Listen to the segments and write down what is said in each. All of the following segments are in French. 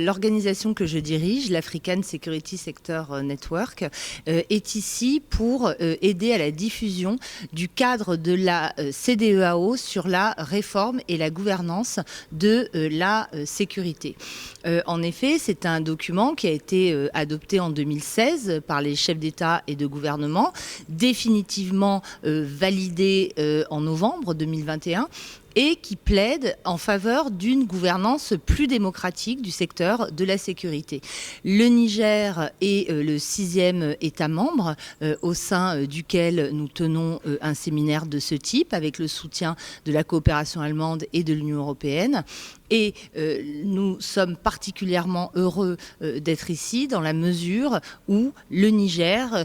L'organisation que je dirige, l'African Security Sector Network, est ici pour aider à la diffusion du cadre de la CEDEAO sur la réforme et la gouvernance de la sécurité. En effet, c'est un document qui a été adopté en 2016 par les chefs d'État et de gouvernement, définitivement validé en novembre 2021, et qui plaide en faveur d'une gouvernance plus démocratique du secteur de la sécurité. Le Niger est le 6e État membre au sein duquel nous tenons un séminaire de ce type avec le soutien de la coopération allemande et de l'Union européenne. Et nous sommes particulièrement heureux d'être ici dans la mesure où le Niger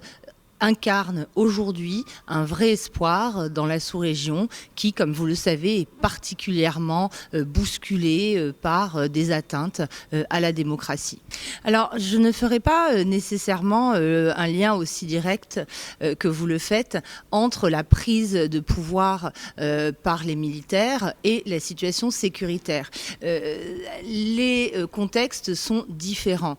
incarne aujourd'hui un vrai espoir dans la sous-région qui, comme vous le savez, est particulièrement bousculée par des atteintes à la démocratie. Alors, je ne ferai pas nécessairement un lien aussi direct que vous le faites entre la prise de pouvoir par les militaires et la situation sécuritaire. Les contextes sont différents.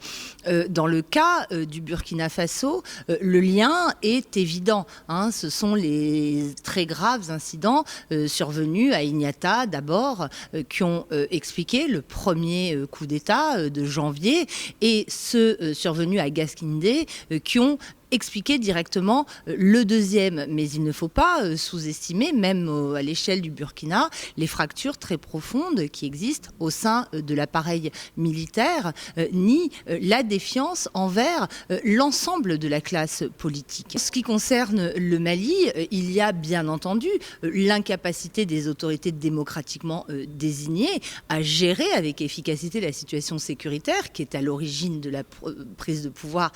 Dans le cas du Burkina Faso, le lien est évident. Ce sont les très graves incidents survenus à Ignata d'abord qui ont expliqué le premier coup d'État de janvier et ceux survenus à Gaskindé qui ont expliquer directement le deuxième. Mais il ne faut pas sous-estimer, même à l'échelle du Burkina, les fractures très profondes qui existent au sein de l'appareil militaire, ni la défiance envers l'ensemble de la classe politique. En ce qui concerne le Mali, il y a bien entendu l'incapacité des autorités démocratiquement désignées à gérer avec efficacité la situation sécuritaire qui est à l'origine de la prise de pouvoir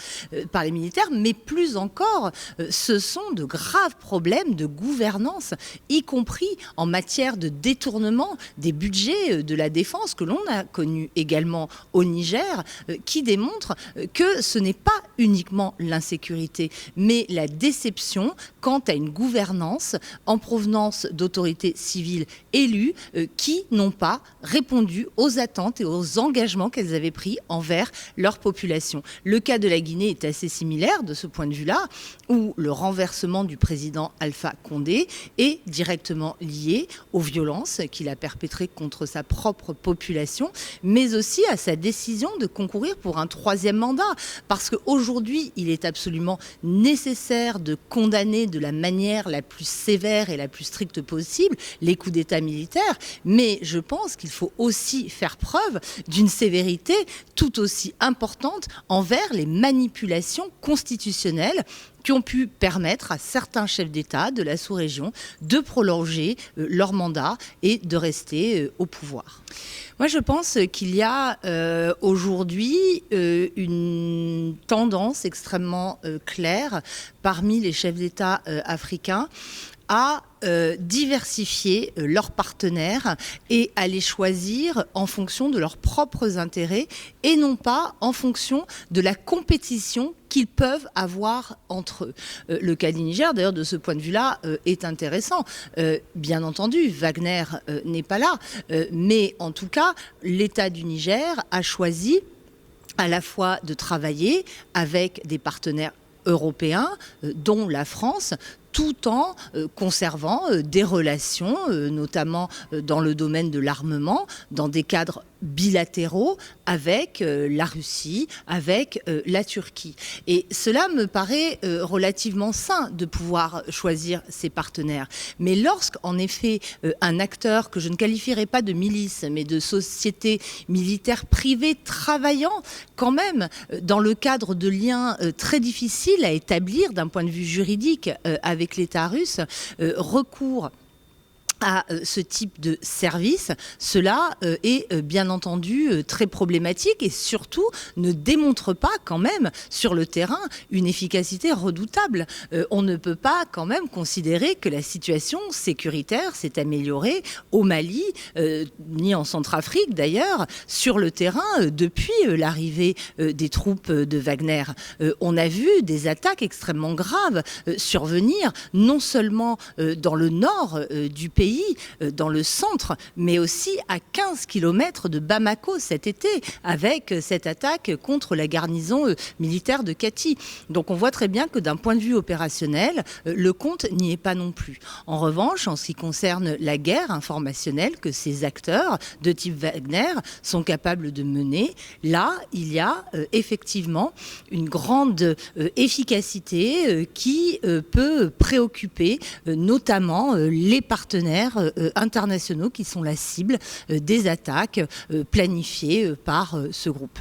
par les militaires, mais plus encore, ce sont de graves problèmes de gouvernance, y compris en matière de détournement des budgets de la défense que l'on a connu également au Niger, qui démontrent que ce n'est pas uniquement l'insécurité, mais la déception quant à une gouvernance en provenance d'autorités civiles élues qui n'ont pas répondu aux attentes et aux engagements qu'elles avaient pris envers leur population. Le cas de la Guinée est assez similaire de ce point de vue-là, où le renversement du président Alpha Condé est directement lié aux violences qu'il a perpétrées contre sa propre population, mais aussi à sa décision de concourir pour un 3e mandat. Parce qu'aujourd'hui, il est absolument nécessaire de condamner de la manière la plus sévère et la plus stricte possible les coups d'État militaires, mais je pense qu'il faut aussi faire preuve d'une sévérité tout aussi importante envers les manipulations constitutionnelles qui ont pu permettre à certains chefs d'État de la sous-région de prolonger leur mandat et de rester au pouvoir. Moi, je pense qu'il y a aujourd'hui une tendance extrêmement claire parmi les chefs d'État africains à diversifier leurs partenaires et à les choisir en fonction de leurs propres intérêts et non pas en fonction de la compétition qu'ils peuvent avoir entre eux. Le cas du Niger, d'ailleurs, de ce point de vue-là, est intéressant. Bien entendu, Wagner n'est pas là, mais en tout cas, l'État du Niger a choisi à la fois de travailler avec des partenaires européens, dont la France, tout en conservant des relations, notamment dans le domaine de l'armement, dans des cadres bilatéraux avec la Russie, avec la Turquie. Et cela me paraît relativement sain de pouvoir choisir ses partenaires. Mais lorsqu'en effet un acteur que je ne qualifierais pas de milice, mais de société militaire privée travaillant quand même dans le cadre de liens très difficiles à établir d'un point de vue juridique avec l'État russe, recourt à ce type de service, cela est bien entendu très problématique et surtout ne démontre pas quand même sur le terrain une efficacité redoutable. On ne peut pas quand même considérer que la situation sécuritaire s'est améliorée au Mali, ni en Centrafrique d'ailleurs, sur le terrain depuis l'arrivée des troupes de Wagner. On a vu des attaques extrêmement graves survenir, non seulement dans le nord du pays, pays, dans le centre, mais aussi à 15 km de Bamako cet été, avec cette attaque contre la garnison militaire de Kati. Donc on voit très bien que d'un point de vue opérationnel, le compte n'y est pas non plus. En revanche, en ce qui concerne la guerre informationnelle que ces acteurs de type Wagner sont capables de mener, là, il y a effectivement une grande efficacité qui peut préoccuper notamment les partenaires internationaux qui sont la cible des attaques planifiées par ce groupe.